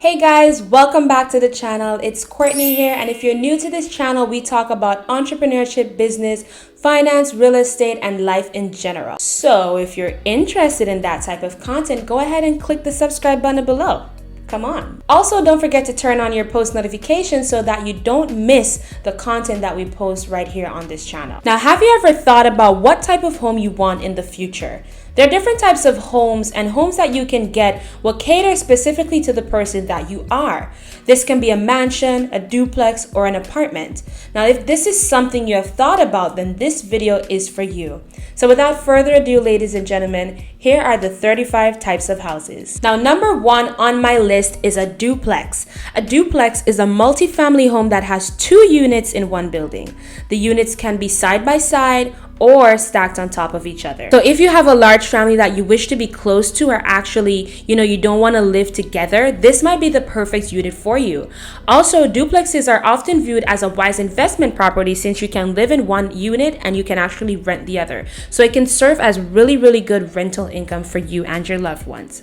Hey guys, welcome back to the channel. It's Courtney here, and if you're new to this channel, we talk about entrepreneurship, business, finance, real estate, and life in general. So if you're interested in that type of content, go ahead and click the subscribe button below. Come on. Also, don't forget to turn on your post notifications so that you don't miss the content that we post right here on this channel. Now, have you ever thought about what type of home you want in the future? There are different types of homes, and homes that you can get will cater specifically to the person that you are. This can be a mansion, a duplex, or an apartment. Now, if this is something you have thought about, then this video is for you. So without further ado, ladies and gentlemen, here are the 35 types of houses. Now, number 1 on my list is a duplex. A duplex is a multi-family home that has 2 units in one building. The units can be side by side or stacked on top of each other. So if you have a large family that you wish to be close to, or actually, you don't want to live together, this might be the perfect unit for you. Also, duplexes are often viewed as a wise investment property since you can live in one unit and you can actually rent the other. So it can serve as really good rental income for you and your loved ones.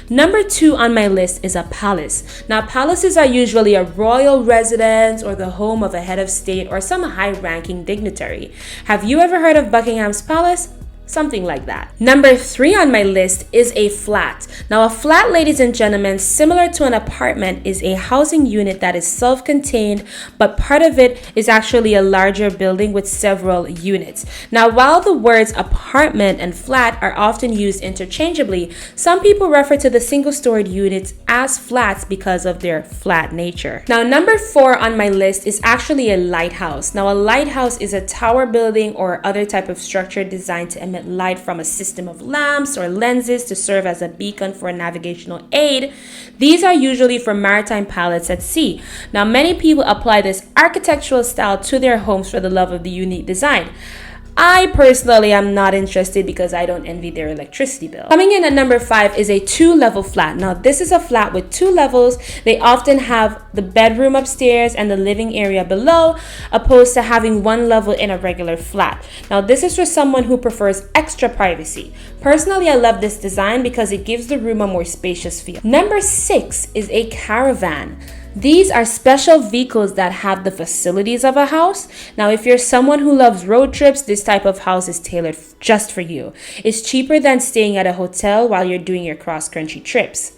Number 2 on my list is a palace. Now, palaces are usually a royal residence or the home of a head of state or some high-ranking dignitary. Have you ever heard of Buckingham's Palace? Something like that. Number 3 on my list is a flat. Now, a flat, ladies and gentlemen, similar to an apartment, is a housing unit that is self-contained, but part of it is actually a larger building with several units. Now, while the words apartment and flat are often used interchangeably, some people refer to the single-storied units as flats because of their flat nature. Now, number 4 on my list is actually a lighthouse. Now, a lighthouse is a tower building or other type of structure designed to emit light from a system of lamps or lenses to serve as a beacon for a navigational aid. These are usually for maritime pilots at sea. Now, many people apply this architectural style to their homes for the love of the unique design. I personally am not interested because I don't envy their electricity bill. Coming in at number 5 is a 2-level flat. Now, this is a flat with 2 levels. They often have the bedroom upstairs and the living area below, opposed to having 1 level in a regular flat. Now, this is for someone who prefers extra privacy. Personally, I love this design because it gives the room a more spacious feel. Number 6 is a caravan. These are special vehicles that have the facilities of a house. Now, if you're someone who loves road trips, this type of house is tailored just for you. It's cheaper than staying at a hotel while you're doing your cross-country trips.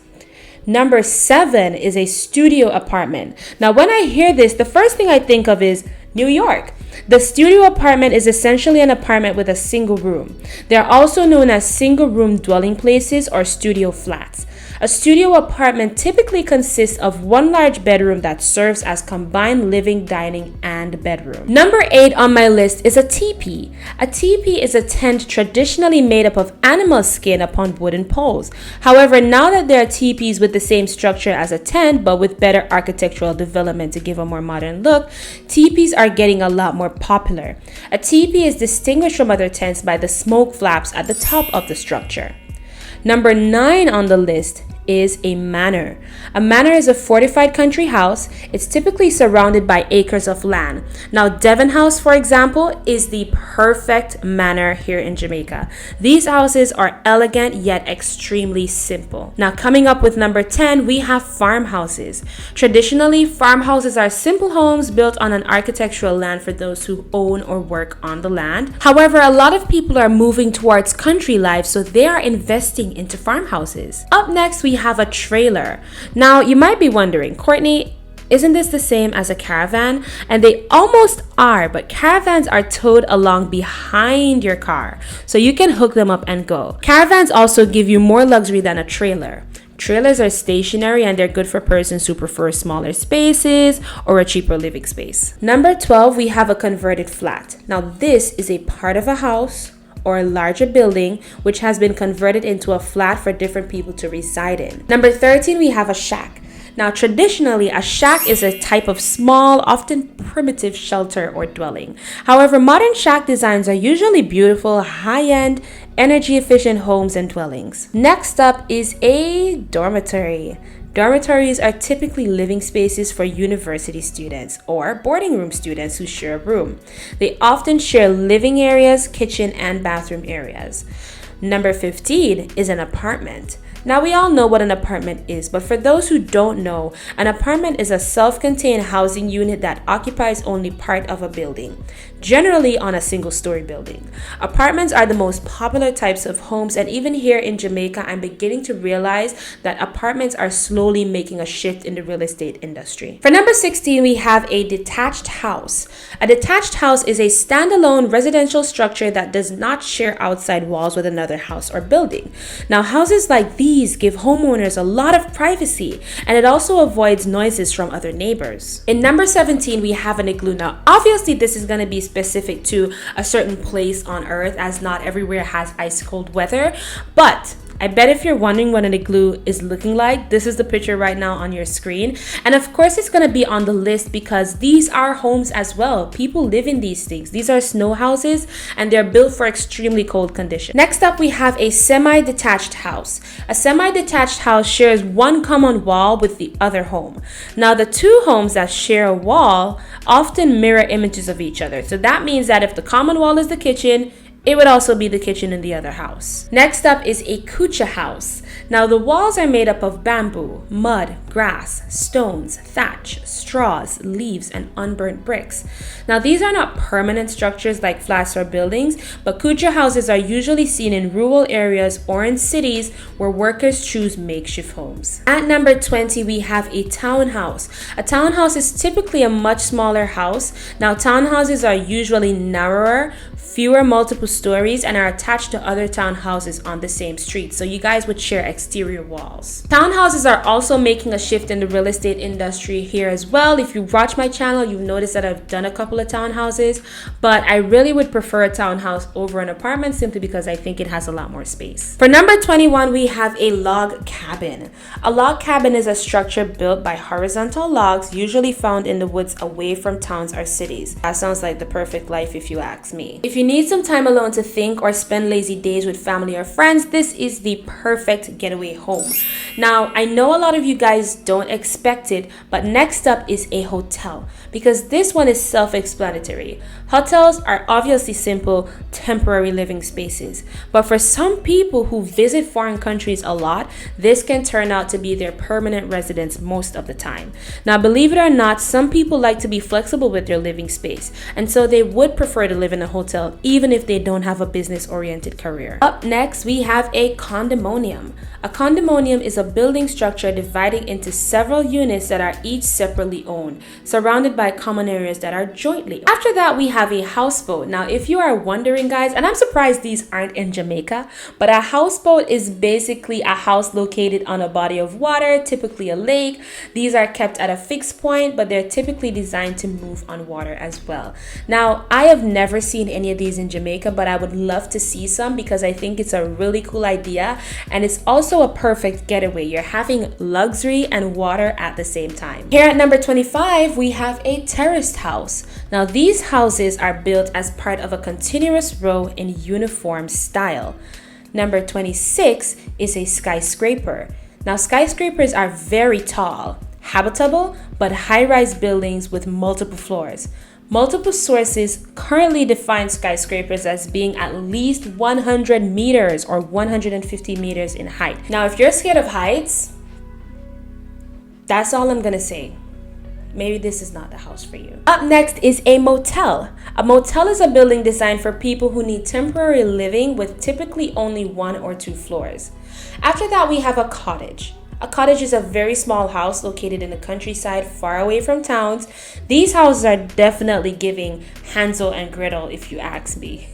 Number 7 is a studio apartment. Now, when I hear this, the first thing I think of is New York. The studio apartment is essentially an apartment with a single room. They are also known as single room dwelling places or studio flats. A studio apartment typically consists of 1 large bedroom that serves as combined living, dining, and bedroom. Number 8 on my list is a teepee. A teepee is a tent traditionally made up of animal skin upon wooden poles. However, now that there are teepees with the same structure as a tent but with better architectural development to give a more modern look, teepees are getting a lot more popular. A teepee is distinguished from other tents by the smoke flaps at the top of the structure. Number 9 on the list is a manor. A manor is a fortified country house. It's typically surrounded by acres of land. Now, Devon House, for example, is the perfect manor here in Jamaica. These houses are elegant yet extremely simple. Now, coming up with number 10, we have farmhouses. Traditionally, farmhouses are simple homes built on an architectural land for those who own or work on the land. However, a lot of people are moving towards country life, so they are investing into farmhouses. Up next, we have a trailer. Now, you might be wondering, Courtney, isn't this the same as a caravan? And they almost are, but caravans are towed along behind your car, so you can hook them up and go. Caravans also give you more luxury than a trailer. Trailers are stationary and they're good for persons who prefer smaller spaces or a cheaper living space. Number 12, we have a converted flat. Now, this is a part of a house or a larger building which has been converted into a flat for different people to reside in. Number 13, we have a shack. Now, traditionally, a shack is a type of small, often primitive shelter or dwelling. However, modern shack designs are usually beautiful, high-end, energy-efficient homes and dwellings. Next up is a dormitory. Dormitories are typically living spaces for university students or boarding room students who share a room. They often share living areas, kitchen, and bathroom areas. Number 15 is an apartment. Now we all know what an apartment is, but for those who don't know, an apartment is a self-contained housing unit that occupies only part of a building, generally on a single-story building. Apartments are the most popular types of homes, and even here in Jamaica, I'm beginning to realize that apartments are slowly making a shift in the real estate industry. For number 16, we have a detached house. A detached house is a standalone residential structure that does not share outside walls with another house or building. Now, houses like these give homeowners a lot of privacy, and it also avoids noises from other neighbors. In number 17, we have an igloo. Now, obviously, this is going to be specific to a certain place on earth, as not everywhere has ice cold weather, but I bet if you're wondering what an igloo is looking like, this is the picture right now on your screen. And of course, it's going to be on the list because these are homes as well. People live in these things. These are snow houses and they're built for extremely cold conditions. Next up, we have a semi-detached house. A semi-detached house shares one common wall with the other home. Now, the two homes that share a wall often mirror images of each other. So that means that if the common wall is the kitchen, it would also be the kitchen in the other house. Next up is a KUTCHA house. Now the walls are made up of bamboo, mud, grass, stones, thatch, straws, leaves, and unburnt bricks. Now these are not permanent structures like flats or buildings, but KUTCHA houses are usually seen in rural areas or in cities where workers choose makeshift homes. At number 20, we have a townhouse. A townhouse is typically a much smaller house. Now townhouses are usually narrower, fewer multiple stories, and are attached to other townhouses on the same street, so you guys would share exterior walls. Townhouses are also making a shift in the real estate industry here as well. If you watch my channel, you've noticed that I've done a couple of townhouses, but I really would prefer a townhouse over an apartment simply because I think it has a lot more space. For number 21, we have a log cabin. A log cabin is a structure built by horizontal logs, usually found in the woods away from towns or cities. That sounds like the perfect life if you ask me. If you need some time alone to think or spend lazy days with family or friends, this is the perfect getaway home. Now, I know a lot of you guys don't expect it, but next up is a hotel, because this one is self-explanatory. Hotels are obviously simple, temporary living spaces, but for some people who visit foreign countries a lot, this can turn out to be their permanent residence most of the time. Now, believe it or not, some people like to be flexible with their living space, and so they would prefer to live in a hotel even if they don't have a business-oriented career. Up next, we have a condominium. A condominium is a building structure dividing into several units that are each separately owned, surrounded by common areas that are jointly. After that, we have a houseboat. Now, if you are wondering, guys, and I'm surprised these aren't in Jamaica, but a houseboat is basically a house located on a body of water, typically a lake. These are kept at a fixed point, but they're typically designed to move on water as well. Now, I have never seen any of these in Jamaica, but I would love to see some because I think it's a really cool idea, and it's also a perfect getaway. You're having luxury and water at the same time. Here at number 25, we have a terraced house. Now these houses are built as part of a continuous row in uniform style. Number 26 is a skyscraper. Now skyscrapers are very tall, habitable, but high-rise buildings with multiple floors. Multiple sources currently define skyscrapers as being at least 100 meters or 150 meters in height. Now, if you're scared of heights, that's all I'm gonna say. Maybe this is not the house for you. Up next is a motel. A motel is a building designed for people who need temporary living with typically only 1 or 2 floors. After that, we have a cottage. A cottage is a very small house located in the countryside far away from towns. These houses are definitely giving Hansel and Gretel if you ask me.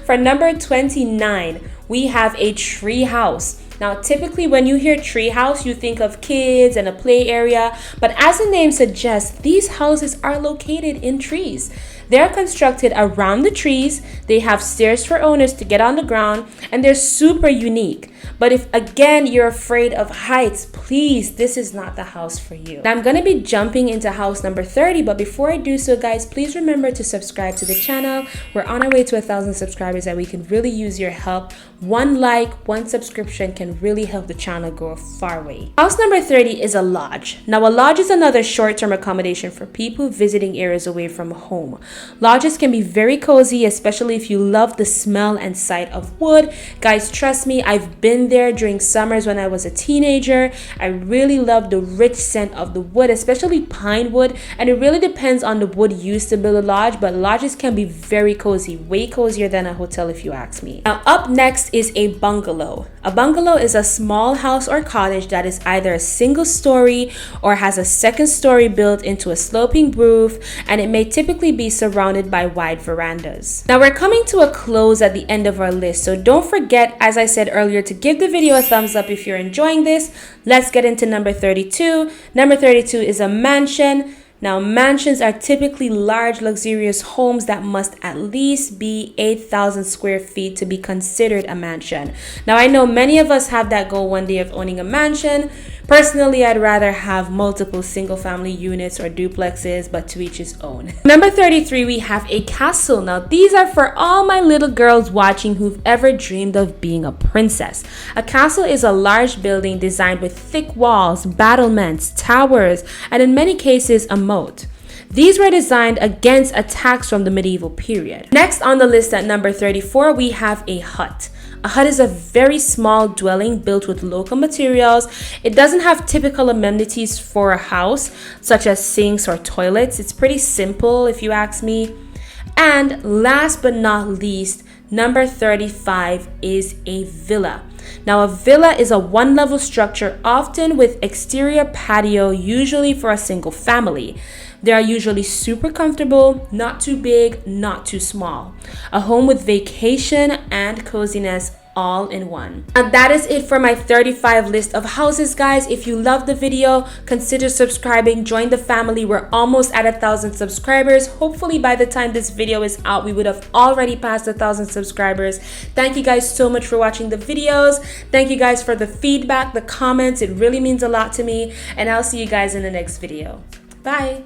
For number 29, we have a tree house. Now, typically when you hear tree house, you think of kids and a play area, but as the name suggests, these houses are located in trees. They're constructed around the trees, they have stairs for owners to get on the ground, and they're super unique. But if again you're afraid of heights, please, this is not the house for you. Now I'm gonna be jumping into house number 30, but before I do so, guys, please remember to subscribe to the channel. We're on our way to 1,000 subscribers and we can really use your help. 1 like, 1 subscription can really help the channel go a far way. House number 30 is a lodge. Now a lodge is another short-term accommodation for people visiting areas away from home. Lodges can be very cozy, especially if you love the smell and sight of wood. Guys, trust me, I've been there during summers when I was a teenager. I really love the rich scent of the wood, especially pine wood, and it really depends on the wood used to build a lodge, but lodges can be very cozy, way cozier than a hotel if you ask me. Now up next is a bungalow. A bungalow is a small house or cottage that is either a single story or has a second story built into a sloping roof, and it may typically be surrounded by wide verandas. Now we're coming to a close at the end of our list, so don't forget, as I said earlier, to give the video a thumbs up if you're enjoying this. Let's get into number 32. Number 32 is a mansion. Now, mansions are typically large, luxurious homes that must at least be 8,000 square feet to be considered a mansion. Now, I know many of us have that goal one day of owning a mansion. Personally, I'd rather have multiple single family units or duplexes, but to each his own. Number 33, we have a castle. Now, these are for all my little girls watching who've ever dreamed of being a princess. A castle is a large building designed with thick walls, battlements, towers, and in many cases, a moat. These were designed against attacks from the medieval period. Next on the list at number 34, we have a hut. A hut is a very small dwelling built with local materials. It doesn't have typical amenities for a house, such as sinks or toilets. It's pretty simple if you ask me. And last but not least, number 35 is a villa. Now, a villa is a one-level structure, often with exterior patio, usually for a single family. They are usually super comfortable, not too big, not too small. A home with vacation and coziness all in one. And that is it for my 35 list of houses, guys. If you loved the video, consider subscribing, join the family. We're almost at 1,000 subscribers. Hopefully by the time this video is out, we would have already passed 1,000 subscribers. Thank you guys so much for watching the videos. Thank you guys for the feedback, the comments. It really means a lot to me, and I'll see you guys in the next video. Bye.